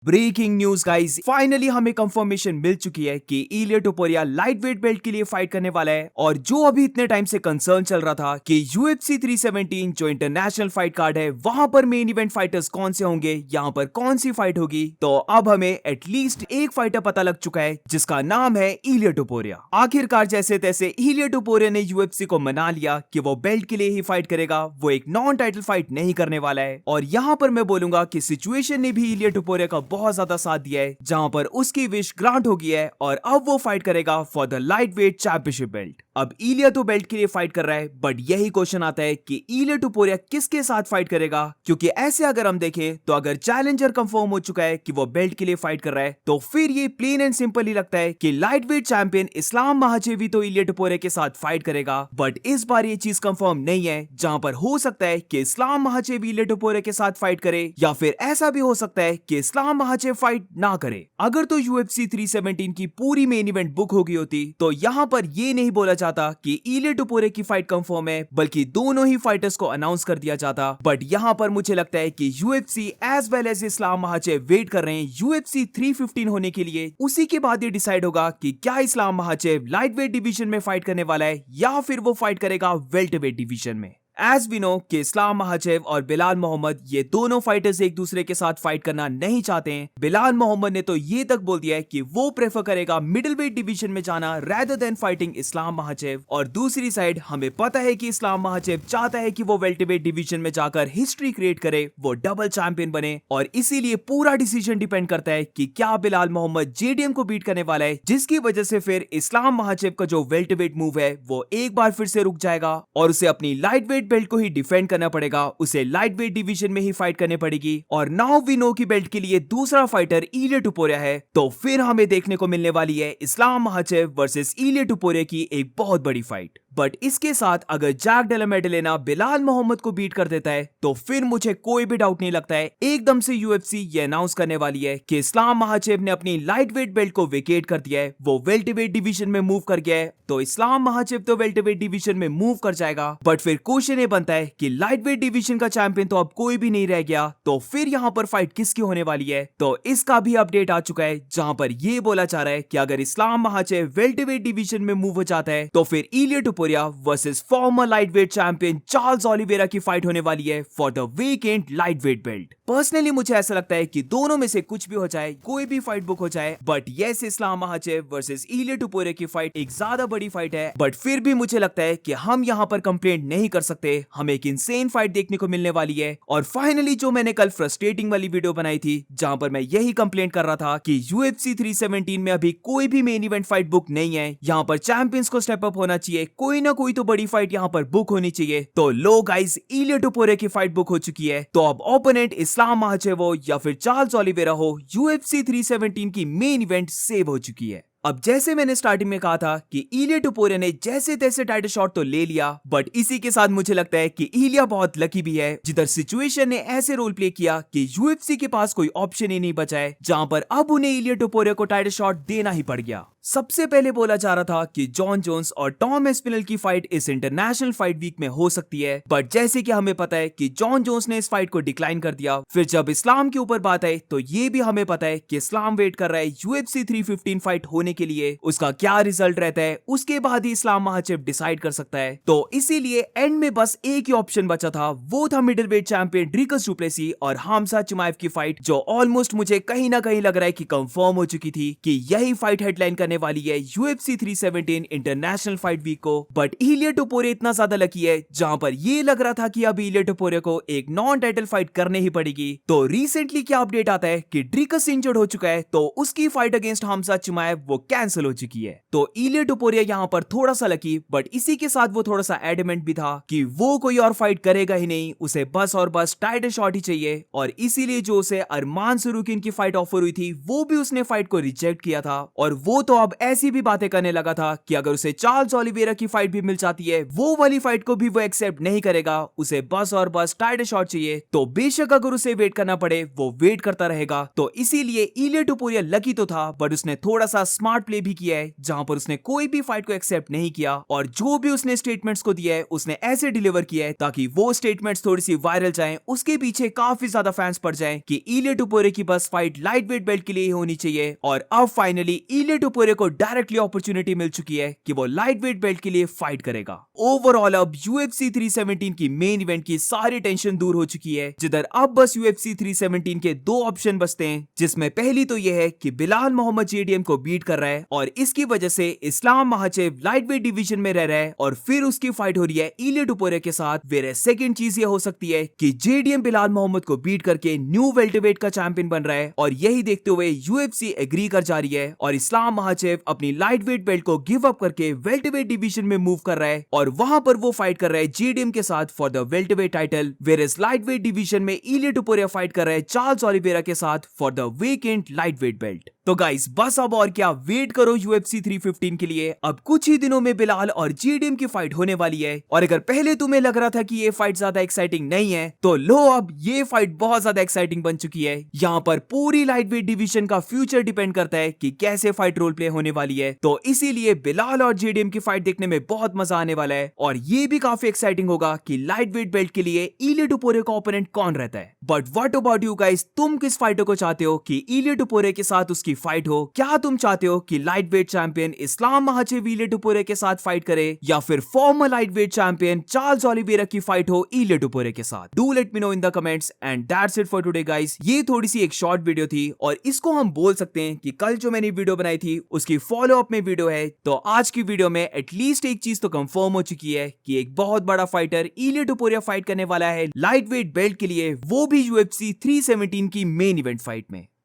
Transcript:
Breaking news guys, finally हमें confirmation मिल चुकी है कि इलिया टोपुरिया लाइट वेट बेल्ट के लिए फाइट करने वाला है। और जो अभी इतने टाइम से कंसर्न चल रहा था कि UFC 317 जो इंटरनेशनल फाइट कार्ड है वहां पर मेन इवेंट फाइटर्स कौन से होंगे, यहां पर कौन सी फाइट होगी, तो अब हमें एटलीस्ट एक फाइटर पता लग चुका है जिसका नाम है इलिया टोपुरिया। आखिरकार जैसे तैसे इलिया टोपुरिया ने UFC को मना लिया कि वो बेल्ट के लिए ही फाइट करेगा, वो एक नॉन टाइटल फाइट नहीं करने वाला है। और यहाँ पर मैं बोलूंगा कि सिचुएशन ने भी इलिया टोपुरिया का बहुत ज्यादा साथ दिया है, जहां पर उसकी विश ग्रांट हो गई है और अब वो फाइट करेगा for the light weight championship belt. अब इलिया तो बेल्ट के लिए फाइट कर रहा है, बट यही क्वेश्चन आता है कि इलिया टोपुरिया किसके साथ फाइट करेगा, क्योंकि ऐसे अगर हम देखें तो अगर चैलेंजर कंफर्म हो चुका है कि वो बेल्ट के लिए फाइट कर रहा है, तो फिर ये प्लेन एंड सिंपल ही लगता है कि लाइट वेट चैंपियन इस्लाम महाचेवी तो इलिया टोपुरिया के साथ फाइट करेगा। बट इस बार ये चीज कंफर्म नहीं है, जहां पर हो सकता है कि इस्लाम महाचेवी इलिया टोपुरिया के साथ फाइट करे, या फिर ऐसा भी हो सकता है कि इस्लाम महाचेव फाइट ना करे। अगर तो UFC 317 की पूरी मेन इवेंट बुक हो गई होती तो यहाँ पर ये नहीं बोला जाता कि इलिया टोपुरिया की फाइट कंफर्म है, बल्कि दोनों ही फाइटर्स को अनाउंस कर दिया जाता। बट यहाँ पर मुझे लगता है कि UFC एज वेल एज इस्लाम महाचेव वेट कर रहे हैं UFC 315 होने के लिए। उसी के बाद ये डिसाइड होगा कि क्या इस्लाम महाचेव लाइट वेट डिवीजन में फाइट करने वाला है या फिर वो फाइट करेगा वेल्ट वेट डिवीजन में। एज वी नो कि इस्लाम महाचेव और बिलाल मोहम्मद ये दोनों फाइटर्स एक दूसरे के साथ फाइट करना नहीं चाहते हैं। बिलाल मोहम्मद ने तो ये तक बोल दिया है कि वो प्रेफर करेगा मिडिल वेट डिवीजन में जाना रेदर देन फाइटिंग इस्लाम महाचेव। और दूसरी साइड हमें पता है कि इस्लाम महाचेव चाहता है कि वो वेल्ट वेट डिवीजन में जाकर हिस्ट्री क्रिएट करे, वो डबल चैंपियन बने। और इसीलिए पूरा डिसीजन डिपेंड करता है कि क्या बिलाल मोहम्मद JDM को बीट करने वाला है, जिसकी वजह से फिर इस्लाम महाचेव का जो वेल्ट वेट मूव है वो एक बार फिर से रुक जाएगा और उसे अपनी लाइट वेट बेल्ट को ही डिफेंड करना पड़ेगा, उसे लाइट वेट डिवीजन में ही फाइट करनी पड़ेगी। और नाउ वी नो की बेल्ट के लिए दूसरा फाइटर इलिया टोपुरिया है, तो फिर हमें देखने को मिलने वाली है इस्लाम महाचेव वर्सेस इलिया टोपुरिया की एक बहुत बड़ी फाइट। बट इसके साथ अगर जैक डेला मेडेलिना बिलाल मोहम्मद को बीट कर देता है तो फिर मुझे कोई भी डाउट नहीं लगता है, एकदम से UFC ये अनाउंस करने वाली है कि इस्लाम महाचेव ने अपनी लाइट वेट बेल्ट को वेकेट कर दिया है, वो वेल्ट वेट डिवीजन में मूव कर गया है। तो इस्लाम महाचेव तो वेल्ट वेट डिवीजन में मूव कर जाएगा, बट फिर क्वेश्चन ये बनता है कि लाइट वेट डिवीजन का चैंपियन तो अब कोई भी नहीं रह गया, तो फिर यहाँ पर फाइट किसकी होने वाली है। तो इसका भी अपडेट आ चुका है, जहां पर यह बोला जा रहा है कि अगर Islam Makhachev welterweight division में मूव हो जाता है तो फिर Ilia Topuria versus former lightweight champion Charles Oliveira की फाइट होने वाली है for the vacant lightweight belt. Personally मुझे ऐसा लगता है कि दोनों में से कुछ भी हो जाए, कोई भी फाइट बुक हो जाए, but yes Islam Makhachev versus Ilia Topuria की फाइट एक ज्यादा बड़ी फाइट है। बट फिर भी मुझे लगता है कि हम यहाँ पर कंप्लेंट नहीं कर सकते, हमें एक इंसेन फाइट देखने को मिलने वाली है। और फाइनली जो मैंने कल फ्रस्ट्रेटिंग वाली वीडियो बनाई थी, जहां पर मैं यही कंप्लेंट कर रहा था कि UFC 317 में अभी कोई भी मेन इवेंट फाइट बुक नहीं है, यहाँ पर चैंपियंस को स्टेप अप होना चाहिए, कोई ना कोई तो बड़ी फाइट यहाँ पर बुक होनी चाहिए। तो लो गाइस, इलिया टोपुरिया की फाइट बुक हो चुकी है, तो अब ओपोनेंट इस्लाम महाचेव हो या फिर चार्ल्स ओलिवेरा हो, UFC 317 की मेन इवेंट सेव हो चुकी है। अब जैसे मैंने स्टार्टिंग में कहा था कि इलिया टोपुरिया ने जैसे तैसे टाइटल शॉट तो ले लिया, बट इसी के साथ मुझे लगता है कि इलिया बहुत लकी भी है, जिधर सिचुएशन ने ऐसे रोल प्ले किया कि UFC के पास कोई ऑप्शन ही नहीं बचा है, जहां पर अब उन्हें इलिया टोपुरिया को टाइटल शॉट देना ही पड़ गया। सबसे पहले बोला जा रहा था कि जॉन जोन्स और टॉम एस्पिनल की फाइट इस इंटरनेशनल फाइट वीक में हो सकती है, बट जैसे कि हमें पता है कि जॉन जोन्स ने इस फाइट को डिक्लाइन कर दिया। फिर जब इस्लाम के ऊपर बात आई तो ये भी हमें पता है कि इस्लाम वेट कर रहा है UFC 315 फाइट होने के लिए, उसका क्या रिजल्ट रहता है उसके बाद ही इस्लाम महाचेव डिसाइड कर सकता है। तो इसीलिए एंड में बस एक ही ऑप्शन बचा था, वो था middleweight champion Dricus Du Plessis और हमजा चिमाएव की फाइट, जो ऑलमोस्ट मुझे कहीं ना कहीं लग रहा है कि कंफर्म हो चुकी थी कि यही फाइट हेडलाइन करने वाली है UFC 317 इंटरनेशनल फाइट वीक को। बट इलिया टोपुरिया इतना ज्यादा लकी है, जहां पर ये लग रहा था कि अब इलिया टोपुरिया को एक नॉन टाइटल फाइट करने ही पड़ेगी। तो रिसेंटली क्या अपडेट आता है कि ड्रिकस इंजर्ड हो चुका है, तो उसकी फाइट अगेंस्ट हमजा चिमाएव वो कैंसिल हो चुकी है। तो इलिया टोपुरिया यहाँ पर थोड़ा सा लकी, बट इसी के साथ वो थोड़ा सा एडमेंट भी था कि वो कोई और फाइट करेगा ही नहीं, उसे बस और बस टाइटल शॉट ही चाहिए। और इसीलिए जो उसे अरमान सरूकिन की फाइट ऑफर हुई थी वो भी उसने फाइट को रिजेक्ट किया था, और वो तो अब ऐसी भी बातें करने लगा था कि अगर उसे चार्ल्स ओलिवेरा की फाइट भी मिल जाती है, वो वाली फाइट को भी वो एक्सेप्ट नहीं करेगा, उसे बस और बस टाइटल शॉट चाहिए। तो बेशक अगर उसे वेट करना पड़े वो वेट करता रहेगा। तो इसीलिए इलिया टुपुरिया लकी तो था, बट उसने थोड़ा सा स्मार्ट प्ले भी किया है, जहां पर उसने कोई भी फाइट को एक्सेप्ट नहीं किया और जो भी उसने स्टेटमेंट्स को दिया है उसने ऐसे डिलीवर किया है ताकि वो स्टेटमेंट्स थोड़ी सी वायरल जाएं, उसके पीछे काफी ज्यादा फैंस पड़ जाएं कि इलिया टुपुरिया की बस फाइट लाइट वेट बेल्ट के लिए ही होनी चाहिए। और अब फाइनली इलिया टुपुरिया को डायरेक्टली अपॉर्चुनिटी मिल चुकी है कि वो लाइट वेट बेल्ट के लिए फाइट करेगा। ओवरऑल अब UFC 317 की मेन इवेंट की सारी टेंशन दूर हो चुकी है, जिधर अब बस UFC 317 के दो ऑप्शन बचते हैं, जिसमें पहली तो यह है कि बिलाल मोहम्मद JDM को बीट कर रहा है और इसकी वजह से इस्लाम महाचेव लाइट वेट डिवीजन में रह रहा है और फिर उसकी फाइट हो रही है इलिया टुपुरिया के साथ। वेरे सेकंड चीज ये हो सकती है कि JDM बिलाल मोहम्मद को बीट करके न्यू वेल्टरवेट का चैंपियन बन रहा है और यही देखते हुए UFC एग्री कर जा रही है और इस्लाम महाचेव अपनी लाइट वेट बेल्ट को गिव अप करके वेल्टरवेट डिवीजन में मूव कर रहा है और वहां पर वो फाइट कर रहा है JDM के साथ for the welterweight title. Whereas lightweight division में इलिया टुपुरिया फाइट कर रहा है चार्ल्स ओलिवेरा के साथ for the vacant lightweight belt. तो गाइस बस अब और क्या, वेट करो UFC 315 के लिए। अब कुछ ही दिनों में बिलाल और JDM की फाइट होने वाली है और अगर पहले तुम्हें लग रहा था कि ये फाइट ज्यादा एक्साइटिंग नहीं है, तो लो अब ये फाइट बहुत ज्यादा एक्साइटिंग बन चुकी है। यहाँ पर पूरी लाइट वेट डिवीजन का फ्यूचर डिपेंड करता है कि कैसे फाइट रोल प्ले होने वाली है। तो इसीलिए बिलाल और JDM की फाइट देखने में बहुत मजा आने वाला है और ये भी काफी एक्साइटिंग होगा कि लाइट वेट बेल्ट के लिए इलिया टुपुरिया का ओपोनेंट कौन रहता है। But what about you guys, तुम किस फाइटर को चाहते हो कि इलिया टुपुरिया के साथ उसकी फाइट हो? क्या तुम चाहते हो कि लाइट वेट चैंपियन इस्लाम महाचेव इलिया टुपुरिया के साथ फाइट करे या फिर farmer lightweight champion Charles Oliveira की फाइट हो इलिया टुपुरिया के साथ? Do let me know in the comments and that's it for today guys. ये थोड़ी सी एक शॉर्ट वीडियो थी और इसको हम बोल सकते हैं कि कल जो मैंने वीडियो बनाई थी उसकी फॉलो अप में वीडियो है। तो आज की वीडियो में एटलीस्ट एक चीज तो कंफर्म हो चुकी है कि एक बहुत बड़ा फाइटर इलिया टुपुरिया फाइट करने वाला है लाइट वेट बेल्ट के लिए, वो भी UFC 317 की मेन इवेंट फाइट में।